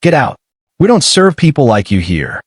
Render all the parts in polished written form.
Get out. We don't serve people like you here."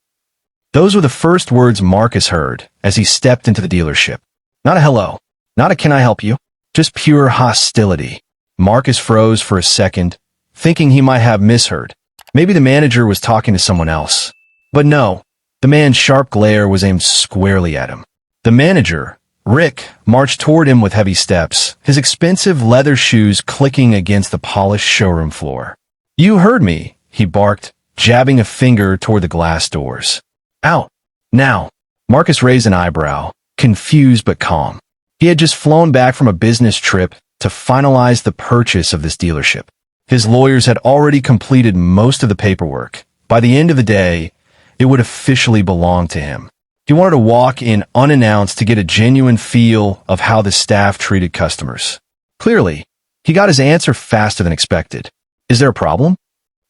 Those were the first words Marcus heard as he stepped into the dealership. Not a hello. Not a "can I help you?" Just pure hostility. Marcus froze for a second, thinking he might have misheard. Maybe the manager was talking to someone else. But no, the man's sharp glare was aimed squarely at him. The manager, Rick, marched toward him with heavy steps, his expensive leather shoes clicking against the polished showroom floor. "You heard me," he barked, jabbing a finger toward the glass doors. "Out. Now." Marcus raised an eyebrow, confused but calm. He had just flown back from a business trip to finalize the purchase of this dealership. His lawyers had already completed most of the paperwork. By the end of the day, it would officially belong to him. He wanted to walk in unannounced to get a genuine feel of how the staff treated customers. Clearly, he got his answer faster than expected. "Is there a problem?"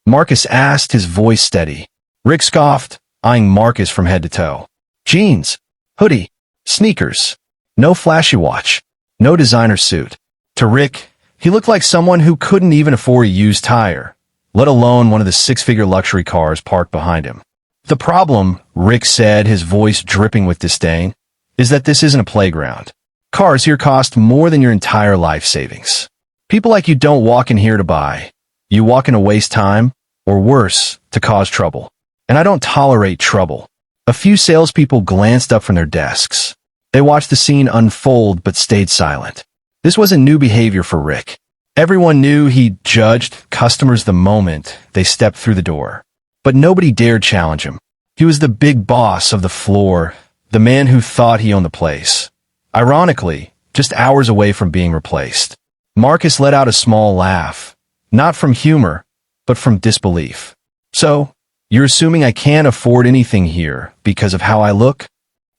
Marcus asked, his voice steady. Rick scoffed, eyeing Marcus from head to toe. "Jeans, hoodie, sneakers. No flashy watch. No designer suit." To Rick, he looked like someone who couldn't even afford a used tire, let alone one of the six-figure luxury cars parked behind him. "The problem," Rick said, his voice dripping with disdain, "is that this isn't a playground. Cars here cost more than your entire life savings. People like you don't walk in here to buy. You walk in to waste time, or worse, to cause trouble. And I don't tolerate trouble." A few salespeople glanced up from their desks. They watched the scene unfold but stayed silent. This wasn't new behavior for Rick. Everyone knew he judged customers the moment they stepped through the door. But nobody dared challenge him. He was the big boss of the floor, the man who thought he owned the place. Ironically, just hours away from being replaced. Marcus let out a small laugh, not from humor, but from disbelief. "So, you're assuming I can't afford anything here because of how I look?"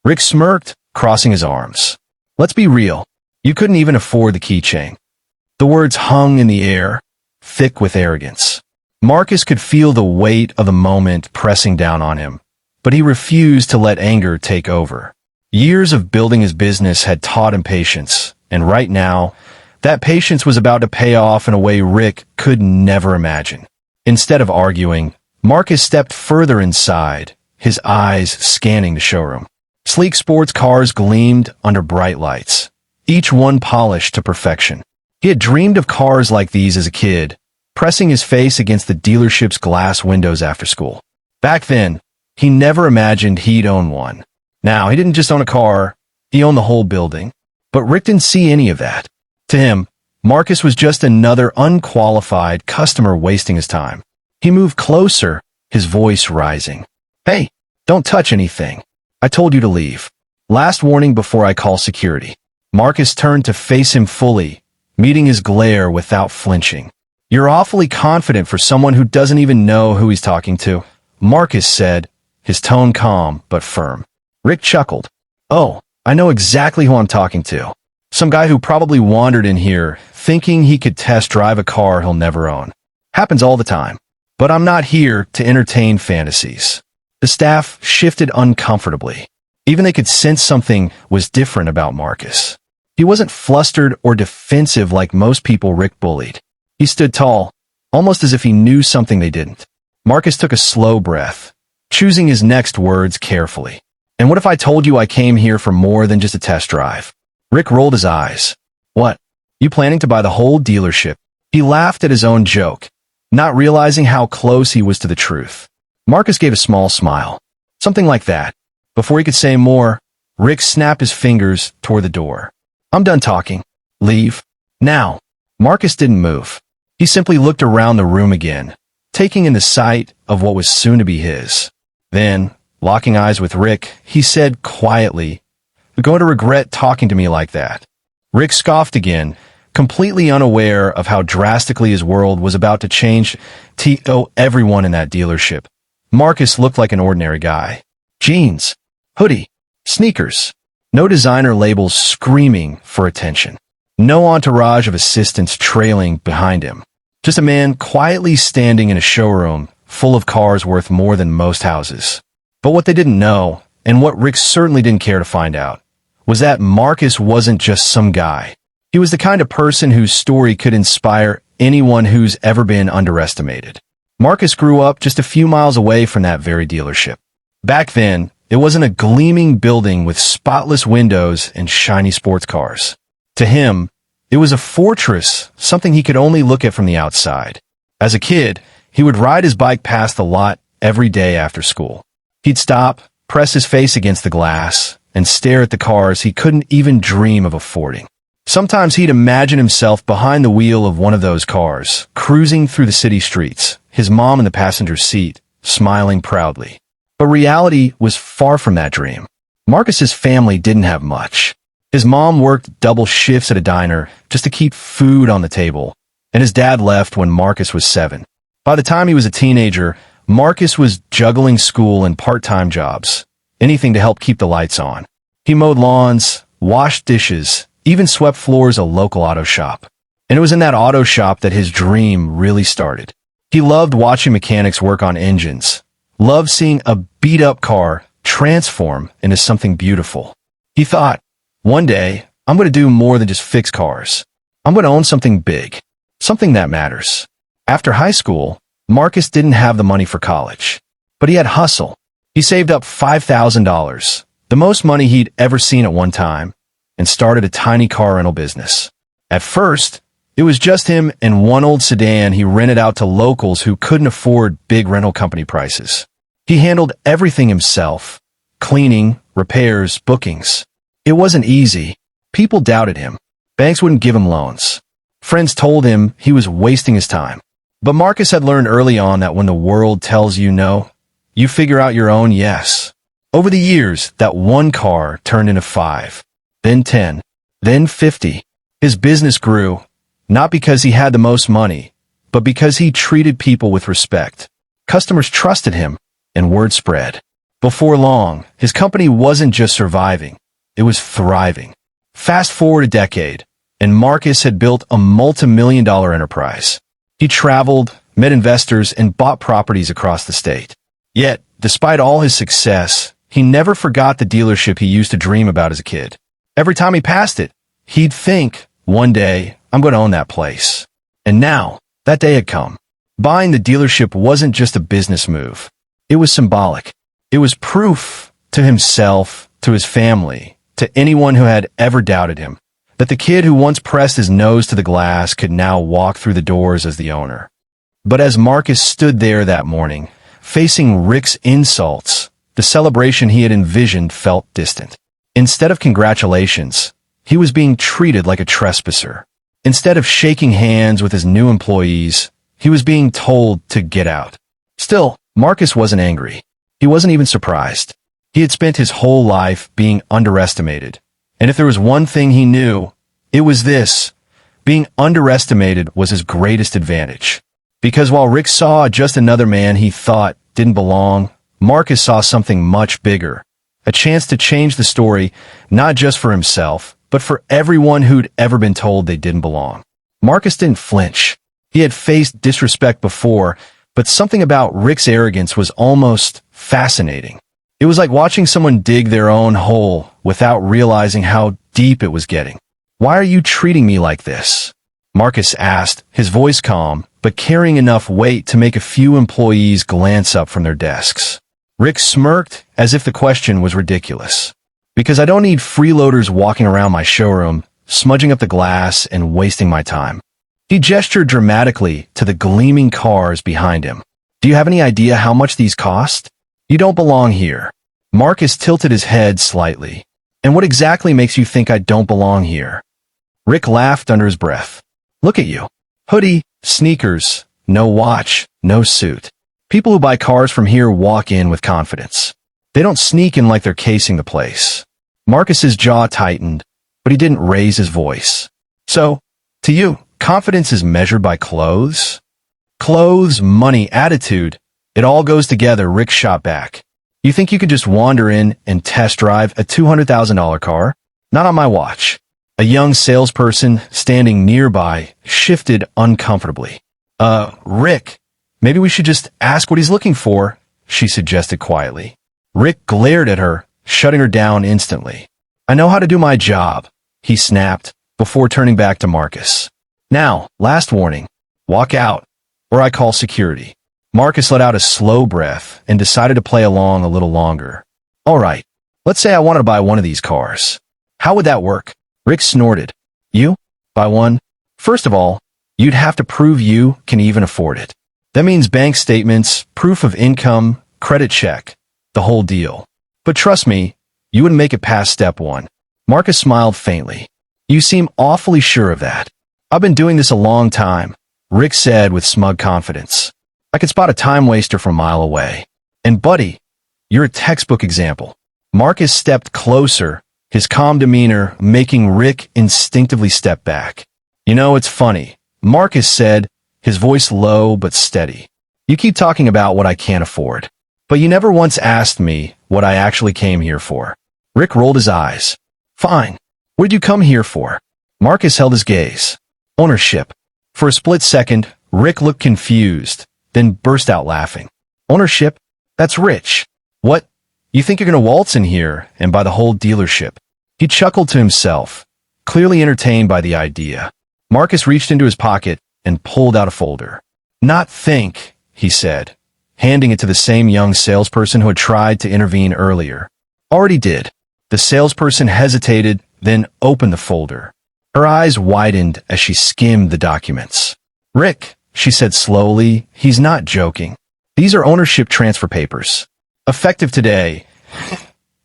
Rick smirked, crossing his arms. "Let's be real. You couldn't even afford the keychain." The words hung in the air, thick with arrogance. Marcus could feel the weight of the moment pressing down on him, but he refused to let anger take over. Years of building his business had taught him patience, and right now, that patience was about to pay off in a way Rick could never imagine. Instead of arguing, Marcus stepped further inside, his eyes scanning the showroom. Sleek sports cars gleamed under bright lights, each one polished to perfection. He had dreamed of cars like these as a kid, pressing his face against the dealership's glass windows after school. Back then, he never imagined he'd own one. Now, he didn't just own a car, he owned the whole building. But Rick didn't see any of that. To him, Marcus was just another unqualified customer wasting his time. He moved closer, his voice rising. "Hey, don't touch anything. I told you to leave. Last warning before I call security." Marcus turned to face him fully, meeting his glare without flinching. "You're awfully confident for someone who doesn't even know who he's talking to," Marcus said, his tone calm but firm. Rick chuckled. "Oh, I know exactly who I'm talking to. Some guy who probably wandered in here thinking he could test drive a car he'll never own. Happens all the time. But I'm not here to entertain fantasies." The staff shifted uncomfortably. Even they could sense something was different about Marcus. He wasn't flustered or defensive like most people Rick bullied. He stood tall, almost as if he knew something they didn't. Marcus took a slow breath, choosing his next words carefully. "And what if I told you I came here for more than just a test drive?" Rick rolled his eyes. "What? You planning to buy the whole dealership?" He laughed at his own joke, not realizing how close he was to the truth. Marcus gave a small smile. Something like that. Before he could say more, Rick snapped his fingers toward the door. "I'm done talking. Leave. Now." Marcus didn't move. He simply looked around the room again, taking in the sight of what was soon to be his. Then, locking eyes with Rick, he said quietly, "You're going to regret talking to me like that." Rick scoffed again, completely unaware of how drastically his world was about to change to everyone in that dealership. Marcus looked like an ordinary guy. Jeans, hoodie, sneakers. No designer labels screaming for attention. No entourage of assistants trailing behind him. Just a man quietly standing in a showroom full of cars worth more than most houses. But what they didn't know, and what Rick certainly didn't care to find out, was that Marcus wasn't just some guy. He was the kind of person whose story could inspire anyone who's ever been underestimated. Marcus grew up just a few miles away from that very dealership. Back then, it wasn't a gleaming building with spotless windows and shiny sports cars. To him, it was a fortress, something he could only look at from the outside. As a kid, he would ride his bike past the lot every day after school. He'd stop, press his face against the glass, and stare at the cars he couldn't even dream of affording. Sometimes he'd imagine himself behind the wheel of one of those cars, cruising through the city streets, his mom in the passenger seat, smiling proudly. But reality was far from that dream. Marcus's family didn't have much. His mom worked double shifts at a diner just to keep food on the table, and his dad left when Marcus was 7. By the time he was a teenager, Marcus was juggling school and part-time jobs, anything to help keep the lights on. He mowed lawns, washed dishes, even swept floors at a local auto shop. And it was in that auto shop that his dream really started. He loved watching mechanics work on engines, loved seeing a beat-up car transform into something beautiful. He thought, one day, I'm going to do more than just fix cars. I'm going to own something big, something that matters. After high school, Marcus didn't have the money for college, but he had hustle. He saved up $5,000, the most money he'd ever seen at one time, and started a tiny car rental business. At first, it was just him and one old sedan he rented out to locals who couldn't afford big rental company prices. He handled everything himself: cleaning, repairs, bookings. It wasn't easy. People doubted him. Banks wouldn't give him loans. Friends told him he was wasting his time. But Marcus had learned early on that when the world tells you no, you figure out your own yes. Over the years, that one car turned into 5, then 10, then 50. His business grew, not because he had the most money, but because he treated people with respect. Customers trusted him, and word spread. Before long, his company wasn't just surviving, it was thriving. Fast forward a decade, and Marcus had built a multi-million-dollar enterprise. He traveled, met investors, and bought properties across the state. Yet, despite all his success, he never forgot the dealership he used to dream about as a kid. Every time he passed it, he'd think, one day, I'm going to own that place. And now, that day had come. Buying the dealership wasn't just a business move. It was symbolic. It was proof to himself, to his family, to anyone who had ever doubted him, that the kid who once pressed his nose to the glass could now walk through the doors as the owner. But as Marcus stood there that morning, facing Rick's insults, the celebration he had envisioned felt distant. Instead of congratulations, he was being treated like a trespasser. Instead of shaking hands with his new employees, he was being told to get out. Still, Marcus wasn't angry. He wasn't even surprised. He had spent his whole life being underestimated. And if there was one thing he knew, it was this: being underestimated was his greatest advantage. Because while Rick saw just another man he thought didn't belong, Marcus saw something much bigger. A chance to change the story, not just for himself, but for everyone who'd ever been told they didn't belong. Marcus didn't flinch. He had faced disrespect before, but something about Rick's arrogance was almost fascinating. It was like watching someone dig their own hole without realizing how deep it was getting. "Why are you treating me like this?" Marcus asked, his voice calm, but carrying enough weight to make a few employees glance up from their desks. Rick smirked as if the question was ridiculous. "Because I don't need freeloaders walking around my showroom, smudging up the glass and wasting my time." He gestured dramatically to the gleaming cars behind him. "Do you have any idea how much these cost? You don't belong here." Marcus tilted his head slightly. "And what exactly makes you think I don't belong here?" Rick laughed under his breath. "Look at you. Hoodie, sneakers, no watch, no suit. People who buy cars from here walk in with confidence. They don't sneak in like they're casing the place." Marcus's jaw tightened, but he didn't raise his voice. "So, to you, confidence is measured by clothes?" "Clothes, money, attitude. It all goes together," Rick shot back. "You think you can just wander in and test drive a $200,000 car? Not on my watch." A young salesperson standing nearby shifted uncomfortably. Rick, maybe we should just ask what he's looking for," she suggested quietly. Rick glared at her, shutting her down instantly. "I know how to do my job," he snapped, before turning back to Marcus. "Now, last warning. Walk out, or I call security." Marcus let out a slow breath and decided to play along a little longer. All right, let's say I wanted to buy one of these cars. How would that work? Rick snorted. You? Buy one? First of all, you'd have to prove you can even afford it. That means bank statements, proof of income, credit check, the whole deal. But trust me, you wouldn't make it past step one. Marcus smiled faintly. You seem awfully sure of that. I've been doing this a long time, Rick said with smug confidence. I could spot a time waster from a mile away. And buddy, you're a textbook example. Marcus stepped closer, his calm demeanor making Rick instinctively step back. You know, it's funny, Marcus said, his voice low but steady. You keep talking about what I can't afford, but you never once asked me what I actually came here for. Rick rolled his eyes. Fine. What did you come here for? Marcus held his gaze. Ownership. For a split second, Rick looked confused, then burst out laughing. Ownership? That's rich. What? You think you're going to waltz in here and buy the whole dealership? He chuckled to himself, clearly entertained by the idea. Marcus reached into his pocket and pulled out a folder. Not think, he said, handing it to the same young salesperson who had tried to intervene earlier. Already did. The salesperson hesitated, then opened the folder. Her eyes widened as she skimmed the documents. Rick, she said slowly, he's not joking. These are ownership transfer papers. Effective today.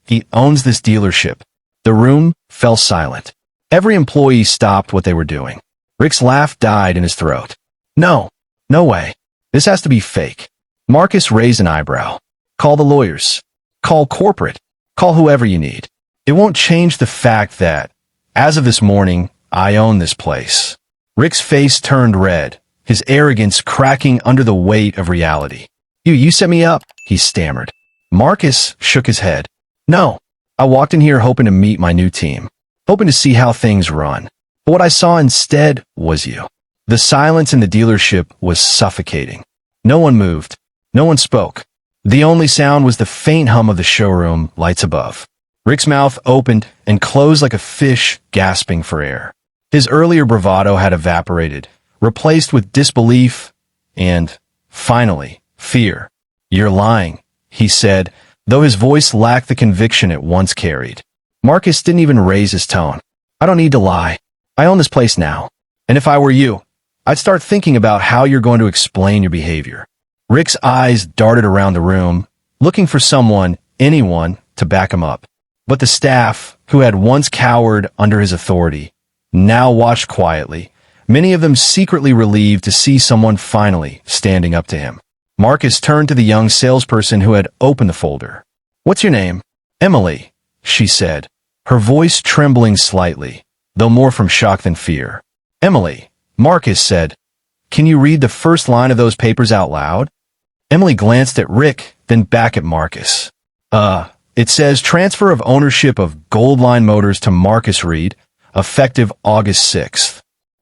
He owns this dealership. The room fell silent. Every employee stopped what they were doing. Rick's laugh died in his throat. No way. This has to be fake. Marcus raised an eyebrow. Call the lawyers. Call corporate. Call whoever you need. It won't change the fact that, as of this morning, I own this place. Rick's face turned red, his arrogance cracking under the weight of reality. You set me up, he stammered. Marcus shook his head. No, I walked in here hoping to meet my new team, hoping to see how things run. But what I saw instead was you. The silence in the dealership was suffocating. No one moved. No one spoke. The only sound was the faint hum of the showroom lights above. Rick's mouth opened and closed like a fish gasping for air. His earlier bravado had evaporated, replaced with disbelief and, finally, fear. You're lying, he said, though his voice lacked the conviction it once carried. Marcus didn't even raise his tone. I don't need to lie. I own this place now. And if I were you, I'd start thinking about how you're going to explain your behavior. Rick's eyes darted around the room, looking for someone, anyone, to back him up. But the staff, who had once cowered under his authority, now watched quietly, many of them secretly relieved to see someone finally standing up to him. Marcus turned to the young salesperson who had opened the folder. What's your name? Emily, she said, her voice trembling slightly, though more from shock than fear. Emily, Marcus said, can you read the first line of those papers out loud? Emily glanced at Rick, then back at Marcus. It says transfer of ownership of Goldline Motors to Marcus Reed, effective August 6th.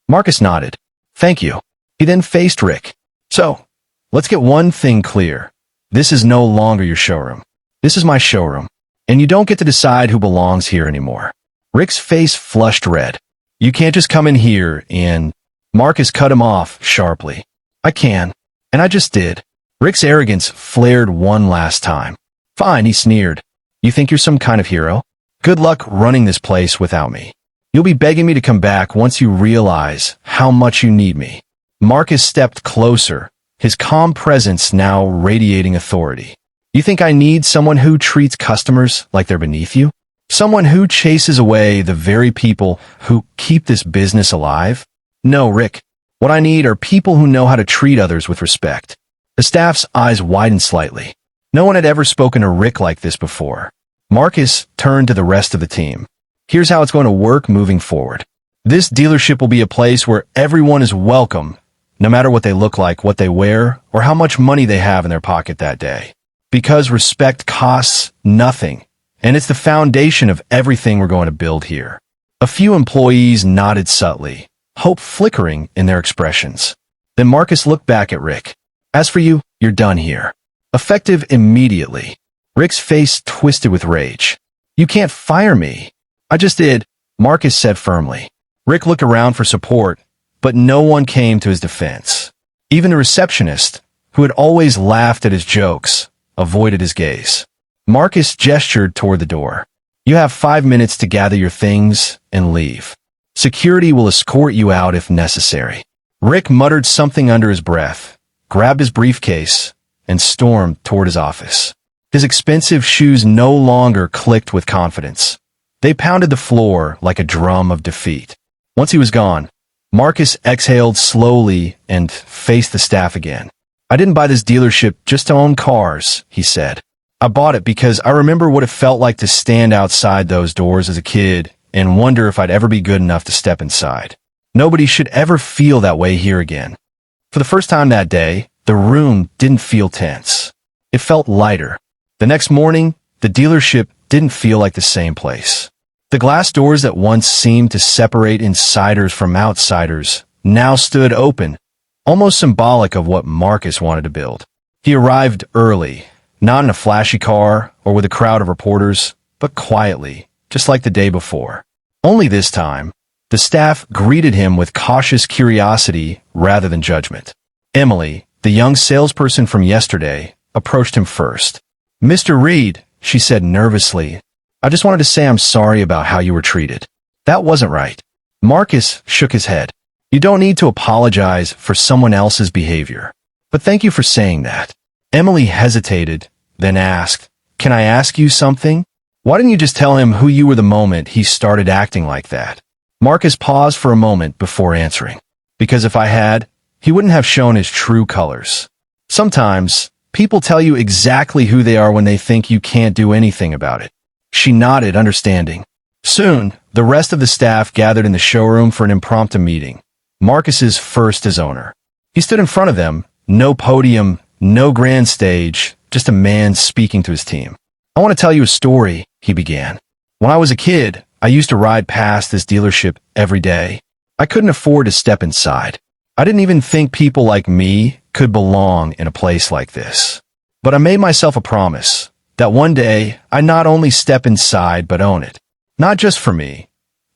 Marcus nodded. Thank you. He then faced Rick. So, let's get one thing clear. This is no longer your showroom. This is my showroom, and you don't get to decide who belongs here anymore. Rick's face flushed red. You can't just come in here and... Marcus cut him off sharply. I can, and I just did. Rick's arrogance flared one last time. Fine, he sneered. You think you're some kind of hero? Good luck running this place without me. You'll be begging me to come back once you realize how much you need me. Marcus stepped closer, his calm presence now radiating authority. You think I need someone who treats customers like they're beneath you? Someone who chases away the very people who keep this business alive? No, Rick. What I need are people who know how to treat others with respect. The staff's eyes widened slightly. No one had ever spoken to Rick like this before. Marcus turned to the rest of the team. Here's how it's going to work moving forward. This dealership will be a place where everyone is welcome, no matter what they look like, what they wear, or how much money they have in their pocket that day. Because respect costs nothing, and it's the foundation of everything we're going to build here. A few employees nodded subtly, hope flickering in their expressions. Then Marcus looked back at Rick. As for you, you're done here. Effective immediately. Rick's face twisted with rage. You can't fire me. I just did, Marcus said firmly. Rick looked around for support, but no one came to his defense. Even the receptionist, who had always laughed at his jokes, avoided his gaze. Marcus gestured toward the door. You have 5 minutes to gather your things and leave. Security will escort you out if necessary. Rick muttered something under his breath, grabbed his briefcase, and stormed toward his office. His expensive shoes no longer clicked with confidence. They pounded the floor like a drum of defeat. Once he was gone, Marcus exhaled slowly and faced the staff again. I didn't buy this dealership just to own cars, he said. I bought it because I remember what it felt like to stand outside those doors as a kid and wonder if I'd ever be good enough to step inside. Nobody should ever feel that way here again. For the first time that day, the room didn't feel tense. It felt lighter. The next morning, the dealership didn't feel like the same place. The glass doors that once seemed to separate insiders from outsiders now stood open, almost symbolic of what Marcus wanted to build. He arrived early, not in a flashy car or with a crowd of reporters, but quietly, just like the day before. Only this time, the staff greeted him with cautious curiosity rather than judgment. Emily, the young salesperson from yesterday, approached him first. Mr. Reed, she said nervously, I just wanted to say I'm sorry about how you were treated. That wasn't right. Marcus shook his head. You don't need to apologize for someone else's behavior. But thank you for saying that. Emily hesitated, then asked, Can I ask you something? Why didn't you just tell him who you were the moment he started acting like that? Marcus paused for a moment before answering. Because if I had, he wouldn't have shown his true colors. Sometimes, people tell you exactly who they are when they think you can't do anything about it. She nodded, understanding. Soon, the rest of the staff gathered in the showroom for an impromptu meeting. Marcus's first as owner. He stood in front of them, no podium, no grand stage, just a man speaking to his team. I want to tell you a story, he began. When I was a kid, I used to ride past this dealership every day. I couldn't afford to step inside. I didn't even think people like me could belong in a place like this. But I made myself a promise that one day I'd not only step inside but own it. Not just for me,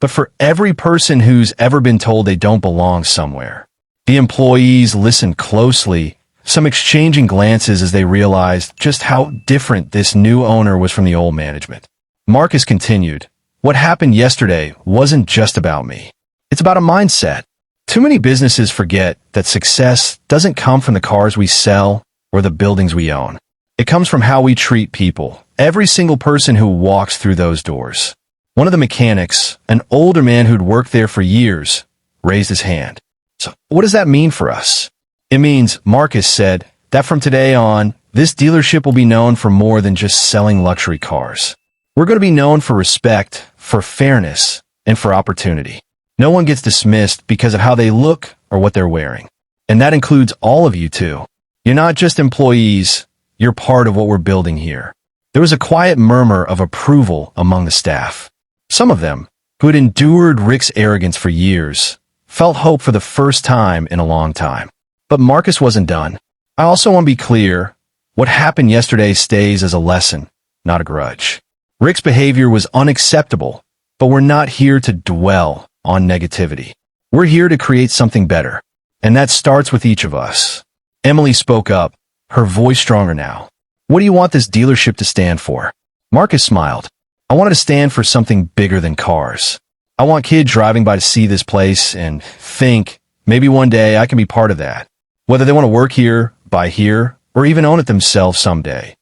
but for every person who's ever been told they don't belong somewhere. The employees listened closely, some exchanging glances as they realized just how different this new owner was from the old management. Marcus continued, What happened yesterday wasn't just about me. It's about a mindset. Too many businesses forget that success doesn't come from the cars we sell or the buildings we own. It comes from how we treat people, every single person who walks through those doors. One of the mechanics, an older man who'd worked there for years, raised his hand. So what does that mean for us? It means, Marcus said, that from today on, this dealership will be known for more than just selling luxury cars. We're going to be known for respect, for fairness, and for opportunity. No one gets dismissed because of how they look or what they're wearing. And that includes all of you too. You're not just employees, you're part of what we're building here. There was a quiet murmur of approval among the staff. Some of them, who had endured Rick's arrogance for years, felt hope for the first time in a long time. But Marcus wasn't done. I also want to be clear, what happened yesterday stays as a lesson, not a grudge. Rick's behavior was unacceptable, but we're not here to dwell on negativity. We're here to create something better, and that starts with each of us. Emily spoke up, her voice stronger now. What do you want this dealership to stand for? Marcus smiled. I want it to stand for something bigger than cars. I want kids driving by to see this place and think, maybe one day I can be part of that. Whether they want to work here, buy here, or even own it themselves someday.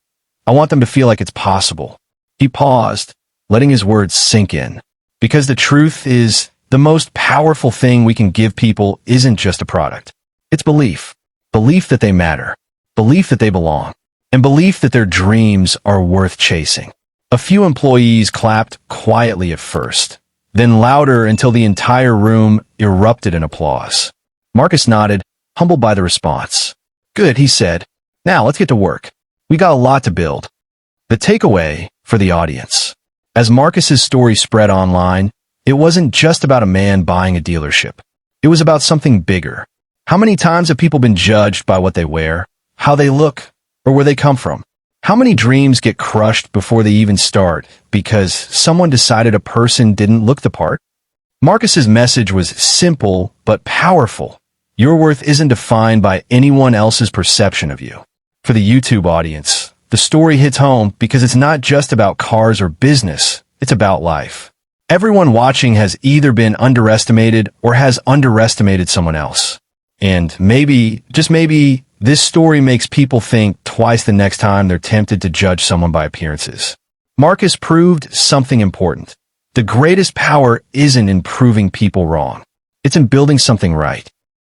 I want them to feel like it's possible. He paused, letting his words sink in. Because the truth is, the most powerful thing we can give people isn't just a product. It's belief. Belief that they matter. Belief that they belong. And belief that their dreams are worth chasing. A few employees clapped quietly at first, then louder until the entire room erupted in applause. Marcus nodded, humbled by the response. Good, he said. Now let's get to work. We got a lot to build. The takeaway for the audience. As Marcus's story spread online, it wasn't just about a man buying a dealership. It was about something bigger. How many times have people been judged by what they wear, how they look, or where they come from? How many dreams get crushed before they even start because someone decided a person didn't look the part? Marcus's message was simple but powerful. Your worth isn't defined by anyone else's perception of you. For the YouTube audience, the story hits home because it's not just about cars or business, it's about life. Everyone watching has either been underestimated or has underestimated someone else. And maybe, just maybe, this story makes people think twice the next time they're tempted to judge someone by appearances. Marcus proved something important. The greatest power isn't in proving people wrong. It's in building something right.